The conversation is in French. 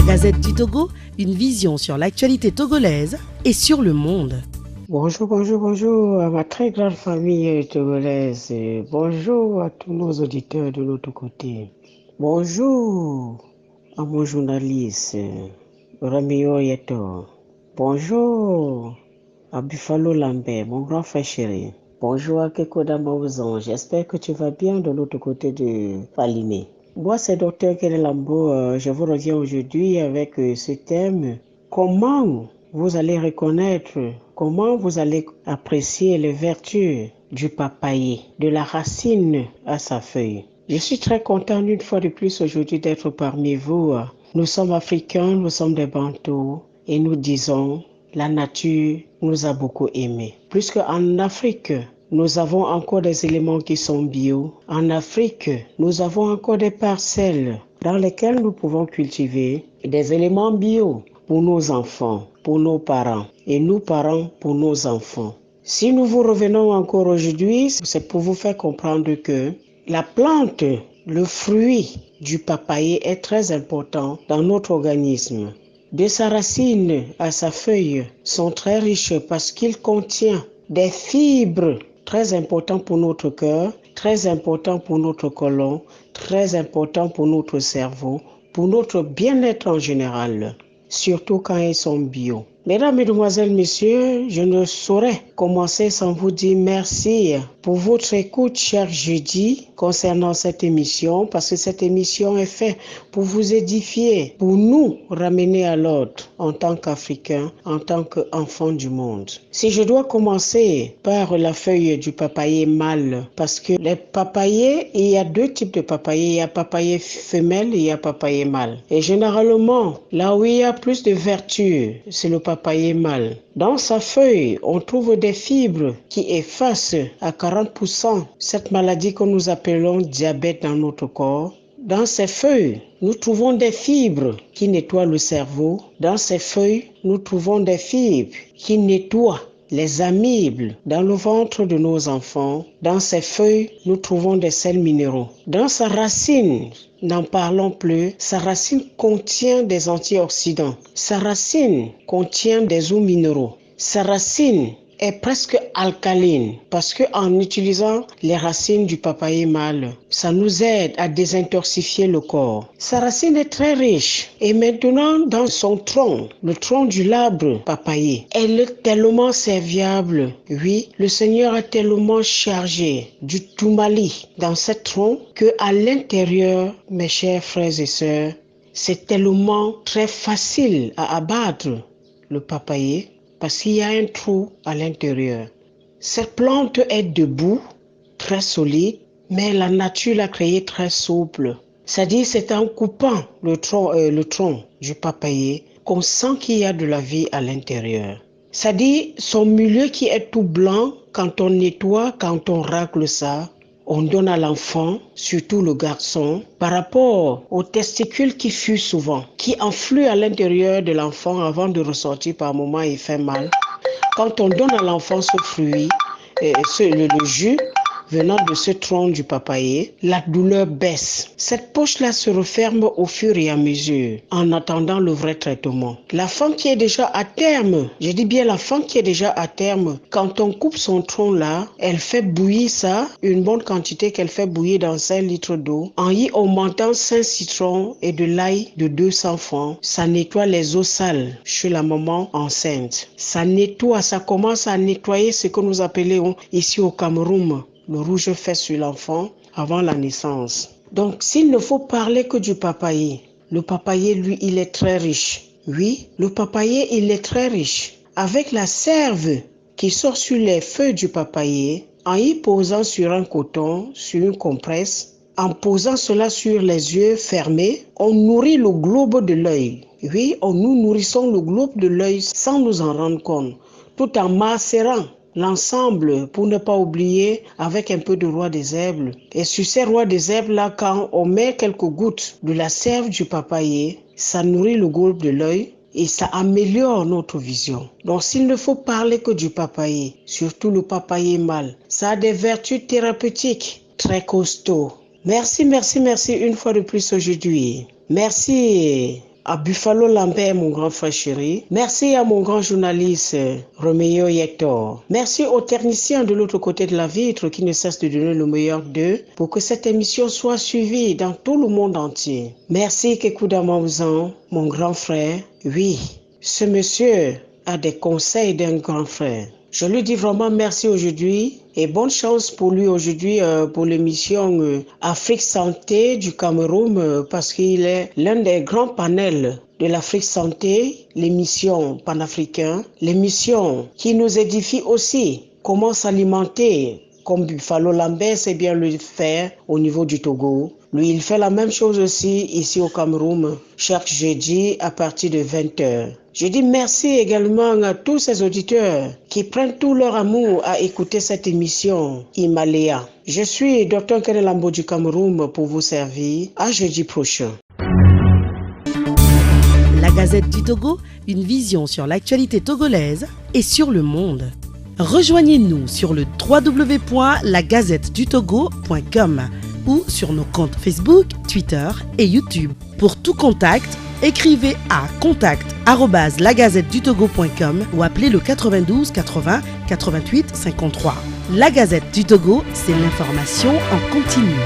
Gazette du Togo, une vision sur l'actualité togolaise et sur le monde. Bonjour à ma très grande famille togolaise. Bonjour à tous nos auditeurs de l'autre côté. Bonjour à mon journaliste, Ramio Yeto. Bonjour à Buffalo Lambert, mon grand frère chéri. Bonjour à Kekoda Maouzan. J'espère que tu vas bien de l'autre côté de Palimé. Moi, c'est Dr. Kele Lambo. Je vous reviens aujourd'hui avec ce thème. Comment vous allez reconnaître, comment vous allez apprécier les vertus du papayer, de la racine à sa feuille. Je suis très content une fois de plus aujourd'hui d'être parmi vous. Nous sommes africains, nous sommes des bantous et nous disons la nature nous a beaucoup aimés. Plus qu'en Afrique, nous avons encore des éléments qui sont bio. En Afrique, nous avons encore des parcelles dans lesquelles nous pouvons cultiver des éléments bio pour nos enfants, pour nos parents et nous parents pour nos enfants. Si nous vous revenons encore aujourd'hui, c'est pour vous faire comprendre que la plante, le fruit du papayer est très important dans notre organisme. De sa racine à sa feuille sont très riches parce qu'il contient des fibres très importantes pour notre cœur, très importantes pour notre côlon, très importantes pour notre cerveau, pour notre bien-être en général, surtout quand ils sont bio. Mesdames, Mesdemoiselles, Messieurs, je ne saurais commencer sans vous dire merci pour votre écoute chaque jeudi concernant cette émission, parce que cette émission est faite pour vous édifier, pour nous ramener à l'ordre en tant qu'Africains, en tant qu'enfants du monde. Si je dois commencer par la feuille du papayer mâle, parce que les papayers, il y a deux types de papayers, il y a papayer femelle et il y a papayer mâle. Et généralement, là où il y a plus de vertus, c'est le papayer mâle. Dans sa feuille, on trouve des fibres qui effacent à 40% cette maladie que nous appelons diabète dans notre corps. Dans ces feuilles, nous trouvons des fibres qui nettoient le cerveau. Dans ces feuilles, nous trouvons des fibres qui nettoient les amibes dans le ventre de nos enfants. Dans ces feuilles, nous trouvons des sels minéraux. Dans sa racine, n'en parlons plus, sa racine contient des antioxydants. Sa racine contient des eaux minéraux. Sa racine est presque alcaline parce qu'en utilisant les racines du papayer mâle, ça nous aide à désintoxifier le corps. Sa racine est très riche et maintenant dans son tronc, le tronc du l'arbre papayer, elle est tellement serviable. Oui, le Seigneur a tellement chargé du toumali dans ce tronc que à l'intérieur, mes chers frères et sœurs, c'est tellement très facile à abattre le papayer parce qu'il y a un trou à l'intérieur. Cette plante est debout, très solide, mais la nature l'a créée très souple. C'est-à-dire c'est en coupant le tronc du papayer qu'on sent qu'il y a de la vie à l'intérieur. C'est-à-dire son milieu qui est tout blanc, quand on nettoie, quand on racle ça, on donne à l'enfant, surtout le garçon, par rapport aux testicules qui fuient souvent, qui enfluent à l'intérieur de l'enfant avant de ressortir par moment, il fait mal. Quand on donne à l'enfant ce fruit, le jus venant de ce tronc du papayer, la douleur baisse. Cette poche-là se referme au fur et à mesure en attendant le vrai traitement. La femme qui est déjà à terme, je dis bien la femme qui est déjà à terme, quand on coupe son tronc là, elle fait bouillir ça, une bonne quantité qu'elle fait bouillir dans 5 litres d'eau, en y augmentant 5 citrons et de l'ail de 200 francs. Ça nettoie les eaux sales chez la maman enceinte. Ça nettoie, ça commence à nettoyer ce que nous appelons ici au Cameroun le rouge fait sur l'enfant avant la naissance. Donc, s'il ne faut parler que du papayer, le papayer, lui, il est très riche. Oui, le papayer, il est très riche. Avec la sève qui sort sur les feuilles du papayer, en y posant sur un coton, sur une compresse, en posant cela sur les yeux fermés, on nourrit le globe de l'œil. Oui, nous nourrissons le globe de l'œil sans nous en rendre compte, tout en macérant l'ensemble pour ne pas oublier avec un peu de roi des herbes. Et sur ces rois des herbes là, quand on met quelques gouttes de la sève du papayer, ça nourrit le globe de l'œil et ça améliore notre vision. Donc s'il ne faut parler que du papayer, surtout le papayer mâle, ça a des vertus thérapeutiques très costauds. Merci une fois de plus aujourd'hui. Merci à Buffalo Lambert, mon grand frère chéri. Merci à mon grand journaliste Roméo Hector. Merci aux techniciens de l'autre côté de la vitre qui ne cessent de donner le meilleur d'eux pour que cette émission soit suivie dans tout le monde entier. Merci Kekuda Maouzan, mon grand frère. Oui, ce monsieur a des conseils d'un grand frère. Je lui dis vraiment merci aujourd'hui et bonne chance pour lui aujourd'hui pour l'émission Afrique Santé du Cameroun parce qu'il est l'un des grands panels de l'Afrique Santé, l'émission panafricaine, l'émission qui nous édifie aussi comment s'alimenter comme Buffalo Lambert sait bien le faire au niveau du Togo. Lui, il fait la même chose aussi ici au Cameroun, chaque jeudi à partir de 20h. Je dis merci également à tous ces auditeurs qui prennent tout leur amour à écouter cette émission Himalaya. Je suis Dr Kenneth Lambo du Cameroun pour vous servir. À jeudi prochain. La Gazette du Togo, une vision sur l'actualité togolaise et sur le monde. Rejoignez-nous sur le www.lagazettedutogo.com ou sur nos comptes Facebook, Twitter et YouTube. Pour tout contact, écrivez à contact@lagazettedutogo.com ou appelez le 92 80 88 53. La Gazette du Togo, c'est l'information en continu.